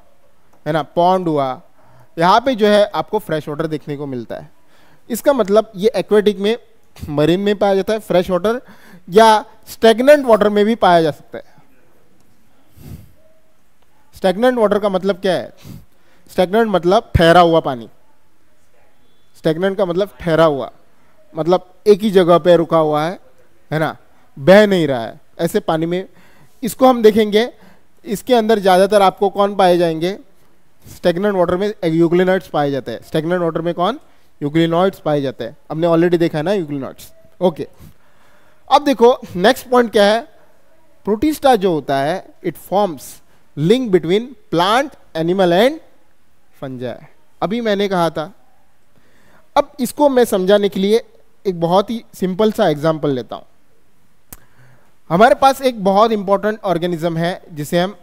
है ना, पॉन्ड हुआ, यहाँ पे जो है आपको फ्रेश वाटर देखने को मिलता है। इसका मतलब ये एक्वेटिक में, मरीन में पाया जाता है फ्रेश वाटर, या स्टेगनेंट वाटर में भी पाया जा सकता है। स्टेगनेंट वाटर का मतलब क्या है, स्टेगनेंट मतलब ठहरा हुआ पानी। स्टेगनेंट का मतलब ठहरा हुआ, मतलब एक ही जगह पे रुका हुआ है ना, बह नहीं रहा है, ऐसे पानी में। इसको हम देखेंगे, इसके अंदर ज्यादातर आपको कौन पाए जाएंगे, स्टेगनेंट वाटर में यूग्लिनॉइड्स पाए जाते हैं। स्टेगनेंट वाटर में कौन, यूग्लिनॉइड्स पाए जाते हैं। हमने ऑलरेडी देखा है ना यूग्लिनॉइड्स, ओके। अब देखो नेक्स्ट पॉइंट क्या है, प्रोटिस्टा जो होता है it forms link between plant, animal and fungi. अभी मैंने कहा था। अब इसको मैं समझाने के लिए एक बहुत ही सिंपल सा एग्जांपल लेता हूं। हमारे पास एक बहुत इंपॉर्टेंट ऑर्गेनिज्म है जिसे हम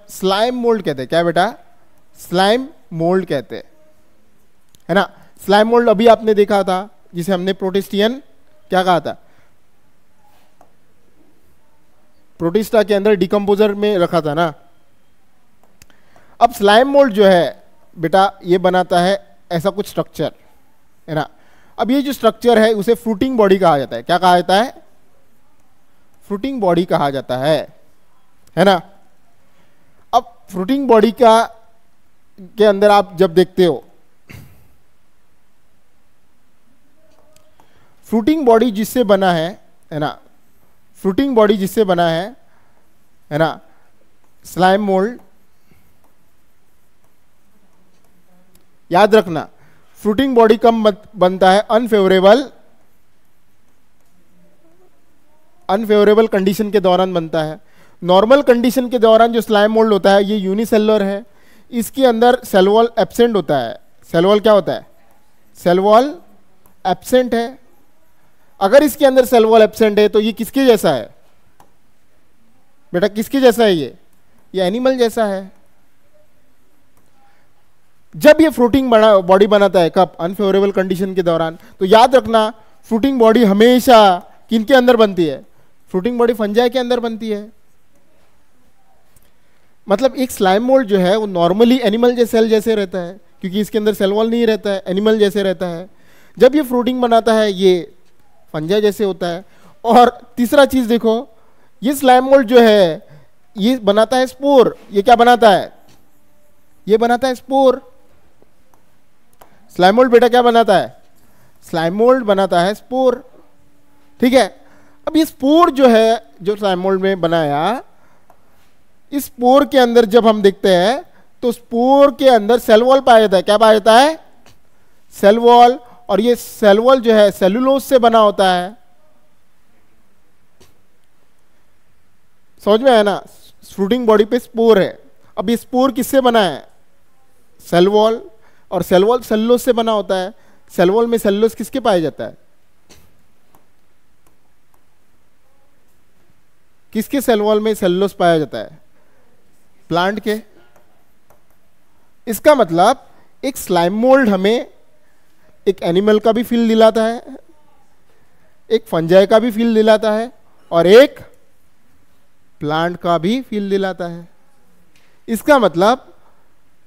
स्लाइम मोल्ड कहते हैं। क्या बेटा, स्लाइम मोल्ड कहते हैं, है ना। स्लाइम मोल्ड अभी आपने देखा था, जिसे हमने प्रोटिस्टियन क्या कहा था, प्रोटिस्टा के अंदर डिकम्पोजर में रखा था ना। अब स्लाइम मोल्ड जो है बेटा ये बनाता है ऐसा कुछ स्ट्रक्चर, है ना। अब ये जो स्ट्रक्चर है उसे फ्रूटिंग बॉडी कहा जाता है। क्या कहा जाता है, फ्रूटिंग बॉडी कहा जाता है ना। अब फ्रूटिंग बॉडी का के अंदर आप जब देखते हो, फ्रूटिंग बॉडी जिससे बना है ना, फ्रूटिंग बॉडी जिससे बना है ना, स्लाइम मोल्ड। याद रखना, फ्रूटिंग बॉडी कब बनता है, अनफेवरेबल कंडीशन के दौरान बनता है। नॉर्मल कंडीशन के दौरान जो स्लाइम मोल्ड होता है ये यूनिसेलुलर है, इसके अंदर सेल वॉल एब्सेंट होता है। सेल वॉल क्या होता है, सेल वॉल एब्सेंट है। अगर इसके अंदर सेल वॉल एब्सेंट है तो ये किसके जैसा है बेटा, किसके जैसा है, ये एनिमल जैसा है। जब ये फ्रूटिंग बॉडी बनाता है, कब, अनफेवरेबल कंडीशन के दौरान। तो याद रखना फ्रूटिंग बॉडी हमेशा किनके अंदर बनती है, फ्रूटिंग बॉडी फंजाई के अंदर बनती है। मतलब एक स्लाइम मोल्ड जो है वो नॉर्मली एनिमल जैसे सेल जैसे रहता है, क्योंकि इसके अंदर सेल वॉल नहीं रहता है, एनिमल जैसे रहता है। जब ये फ्रूटिंग बनाता है ये फंजाई जैसे होता है। और तीसरा चीज देखो, ये स्लाइम मोल्ड जो है ये बनाता है स्पोर। ये क्या बनाता है? ये बनाता है स्पोर। स्लाइम मोल्ड बेटा क्या बनाता है? स्लाइम मोल्ड बनाता है स्पोर। ठीक है, अब ये स्पोर जो है जो स्लाइम मोल्ड में बनाया, इस स्पोर के अंदर जब हम देखते हैं तो स्पोर के अंदर सेल वॉल पाया जाता है। क्या पाया जाता है? Cell wall. और ये सेल वॉल जो है सेलुलोज से बना होता है। समझ में आया ना? फ्रूटिंग बॉडी पे स्पोर है। अब ये स्पोर किससे बना है? Cell wall. और सेल वॉल सेलुलोज से बना होता है। सेल वॉल में सेलुलोज किसके पाया जाता है? किसके सेल वॉल में सेलुलोज पाया जाता है? प्लांट के। इसका मतलब एक स्लाइम मोल्ड हमें एक एनिमल का भी फील दिलाता है, एक फंजाई का भी फील दिलाता है, और एक प्लांट का भी फील दिलाता है। इसका मतलब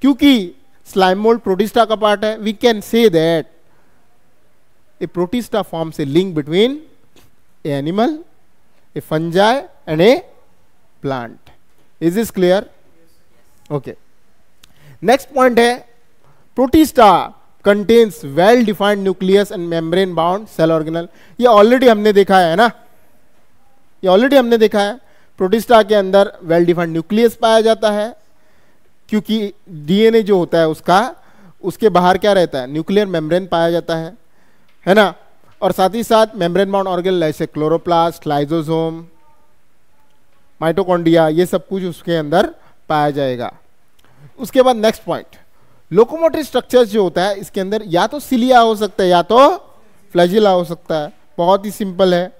क्योंकि स्लाइम मोल्ड प्रोटिस्टा का पार्ट है, we can say that a protista forms a link between a animal, a fungi and a plant. Is this clear? Okay, next point है protista contains well defined nucleus and membrane bound cell organelle. ये already हमने देखा है ना, ये already हमने देखा है। प्रोटिस्टा के अंदर वेल डिफाइंड न्यूक्लियस पाया जाता है, क्योंकि डीएनए जो होता है उसका, उसके बाहर क्या रहता है? न्यूक्लियर मेम्ब्रेन पाया जाता है ना। और साथ ही साथ मेम्ब्रेन बाउंड ऑर्गेनल जैसे क्लोरोप्लास्ट, लाइजोसोम, माइटोकॉन्ड्रिया, ये सब कुछ उसके अंदर पाया जाएगा। उसके बाद नेक्स्ट पॉइंट, लोकोमोटरी स्ट्रक्चर्स जो होता है इसके अंदर या तो सिलिया हो सकता है या तो फ्लैजिला हो सकता है। बहुत ही सिंपल है,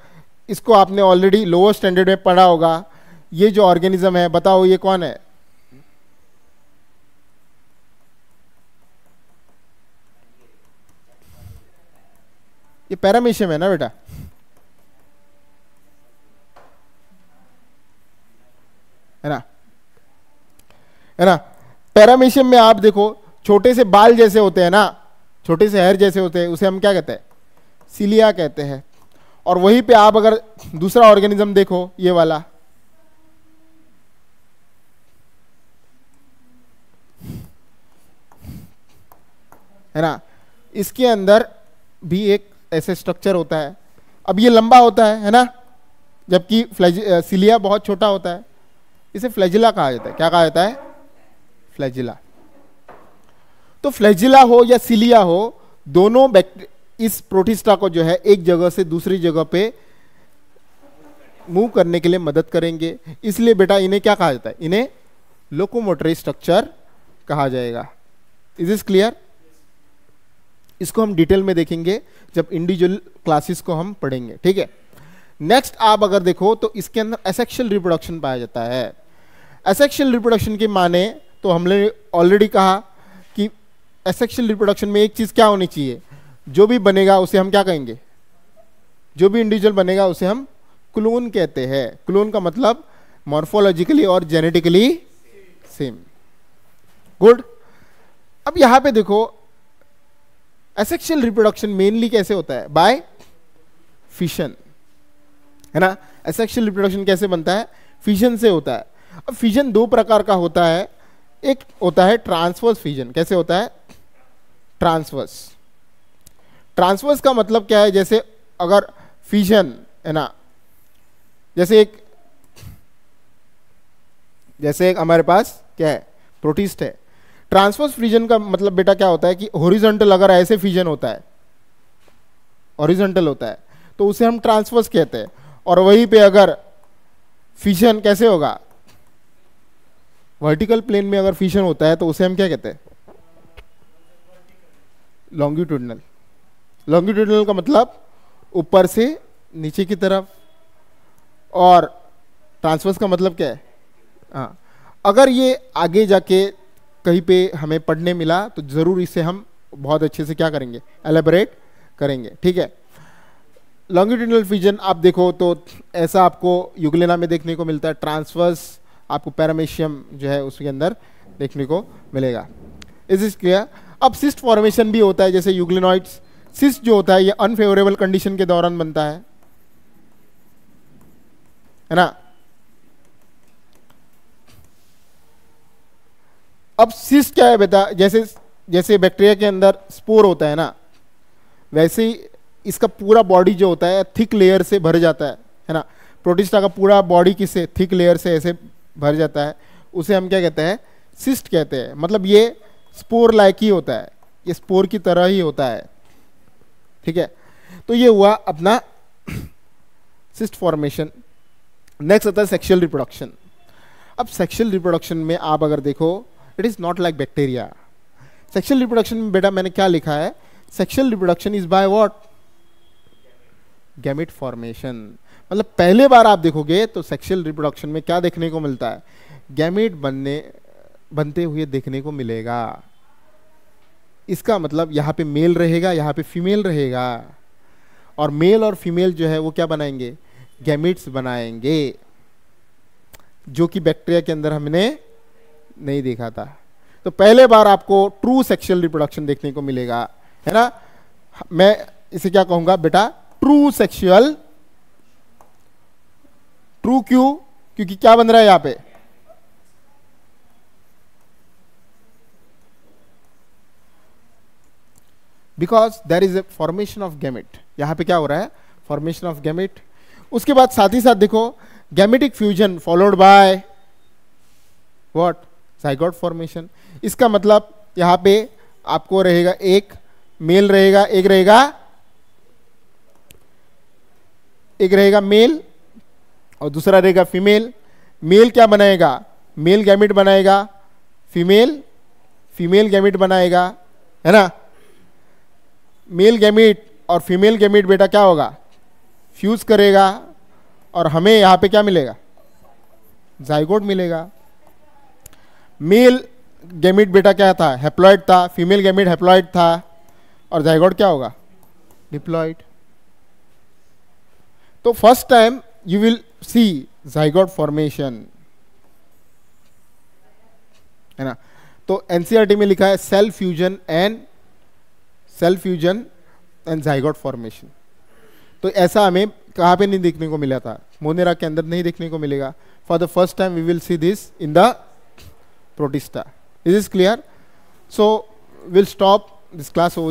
इसको आपने ऑलरेडी लोअर स्टैंडर्ड में पढ़ा होगा। ये जो ऑर्गेनिज्म है, बताओ ये कौन है? ये पैरामीशियम है ना बेटा? है ना, है ना? पैरामीशियम में आप देखो छोटे से बाल जैसे होते हैं ना, छोटे से हेयर जैसे होते हैं, उसे हम क्या कहते हैं? सिलिया कहते हैं। और वहीं पे आप अगर दूसरा ऑर्गेनिज्म देखो, ये वाला, है ना, इसके अंदर भी एक ऐसे स्ट्रक्चर होता है। अब ये लंबा होता है ना, जबकि सिलिया बहुत छोटा होता है। इसे फ्लैजिला कहा जाता है। क्या कहा जाता है? फ्लैजिला। तो फ्लैजिला हो या सिलिया हो, दोनों इस प्रोटिस्टा को जो है एक जगह से दूसरी जगह पे मूव करने के लिए मदद करेंगे। इसलिए बेटा इन्हें क्या कहा जाता है? इन्हें लोकोमोटरी स्ट्रक्चर कहा जाएगा। Is this clear? इसको हम डिटेल में देखेंगे जब इंडिविजुअल क्लासेस को हम पढ़ेंगे। ठीक है, नेक्स्ट आप अगर देखो तो इसके अंदर एसेक्सुअल रिप्रोडक्शन पाया जाता है। एसेक्सुअल रिप्रोडक्शन के माने तो हमने ऑलरेडी कहा कि एसेक्सुअल रिप्रोडक्शन में एक चीज क्या होनी चाहिए? जो भी बनेगा उसे हम क्या कहेंगे? जो भी इंडिविजुअल बनेगा उसे हम क्लोन कहते हैं। क्लोन का मतलब मॉर्फोलॉजिकली और जेनेटिकली सेम। गुड। अब यहां पे देखो एसेक्सुअल रिप्रोडक्शन मेनली कैसे होता है? बाय फिशन, है ना। एसेक्सुअल रिप्रोडक्शन कैसे बनता है? फिशन से होता है। अब फिजन दो प्रकार का होता है। एक होता है ट्रांसवर्स फिजन। कैसे होता है? ट्रांसवर्स। ट्रांसवर्स का मतलब क्या है? जैसे अगर फिजन है ना, जैसे एक हमारे पास क्या है? प्रोटिस्ट है। ट्रांसवर्स फिजन का मतलब बेटा क्या होता है कि हॉरिजॉन्टल अगर ऐसे फिजन होता है, हॉरिजॉन्टल होता है तो उसे हम ट्रांसवर्स कहते हैं। और वहीं पे अगर फिजन कैसे होगा? वर्टिकल प्लेन में अगर फिजन होता है तो उसे हम क्या कहते हैं? लॉन्गिट्यूडनल। लॉन्गिट्यूडनल का मतलब ऊपर से नीचे की तरफ, और ट्रांसवर्स का मतलब क्या है? हाँ, अगर ये आगे जाके कहीं पे हमें पढ़ने मिला तो जरूर इसे हम बहुत अच्छे से क्या करेंगे? एलेबोरेट करेंगे। ठीक है, लॉन्गिट्यूडनल फिजन आप देखो तो ऐसा आपको यूग्लेना में देखने को मिलता है। ट्रांसवर्स आपको पैरामीशियम जो है उसके अंदर देखने को मिलेगा। Is is clear? अब सिस्ट फॉर्मेशन भी होता है, जैसे यूग्लिनॉइड्स। सिस्ट जो होता है ये अनफेवरेबल कंडीशन के दौरान बनता है ना। अब सिस्ट क्या है बेटा, जैसे जैसे बैक्टीरिया के अंदर स्पोर होता है ना, वैसे ही इसका पूरा बॉडी जो होता है थिक लेयर से भर जाता है ना। प्रोटिस्टा का पूरा बॉडी किससे, थिक लेयर से ऐसे भर जाता है, उसे हम क्या कहते हैं, सिस्ट कहते हैं। मतलब ये स्पोर लाइक ही होता है, ये स्पोर की तरह ही होता है, ठीक है। तो ये हुआ अपना सिस्ट फॉर्मेशन। नेक्स्ट आता है सेक्सुअल रिप्रोडक्शन। अब सेक्सुअल रिप्रोडक्शन में आप अगर देखो, it is not like bacteria. Sexual reproduction में बेटा मैंने क्या लिखा है, sexual reproduction is by what, gamete formation. मतलब पहले बार आप देखोगे तो सेक्सुअल रिप्रोडक्शन में क्या देखने को मिलता है, गैमेट बनते हुए देखने को मिलेगा। इसका मतलब यहाँ पे मेल रहेगा, यहाँ पे फीमेल रहेगा, और मेल और फीमेल जो है वो क्या बनाएंगे, गैमेट्स बनाएंगे, जो कि बैक्टीरिया के अंदर हमने नहीं देखा था। तो पहले बार आपको ट्रू सेक्सुअल रिप्रोडक्शन देखने को मिलेगा, है ना। मैं इसे क्या कहूंगा बेटा, ट्रू सेक्सुअल। ट्रू क्यों, क्योंकि क्या बन रहा है यहां पे, because there is a formation of gamete. यहां पे क्या हो रहा है, फॉर्मेशन ऑफ गैमेट। उसके बाद साथ ही साथ देखो, gametic fusion followed by what, zygote formation. इसका मतलब यहां पे आपको रहेगा एक मेल रहेगा, एक रहेगा मेल और दूसरा रहेगा फीमेल। मेल क्या बनाएगा, मेल गैमेट बनाएगा, फीमेल गैमेट बनाएगा, है ना। मेल गैमेट और फीमेल गैमेट बेटा क्या होगा, फ्यूज करेगा, और हमें यहां पे क्या मिलेगा, जाइगोट मिलेगा। मेल गैमेट बेटा क्या था, हैप्लॉइड था, फीमेल गैमेट हैप्लॉइड था, और जाइगोट क्या होगा, डिप्लॉइड। तो first time you will see zygote formation, है ना। तो एनसीईआरटी में लिखा है cell fusion and zygote formation. तो ऐसा हमें कहां पे नहीं देखने को मिला था, मोनेरा के अंदर नहीं देखने को मिलेगा। For the first time we will see this in the protista. Is this clear? So we'll stop this class over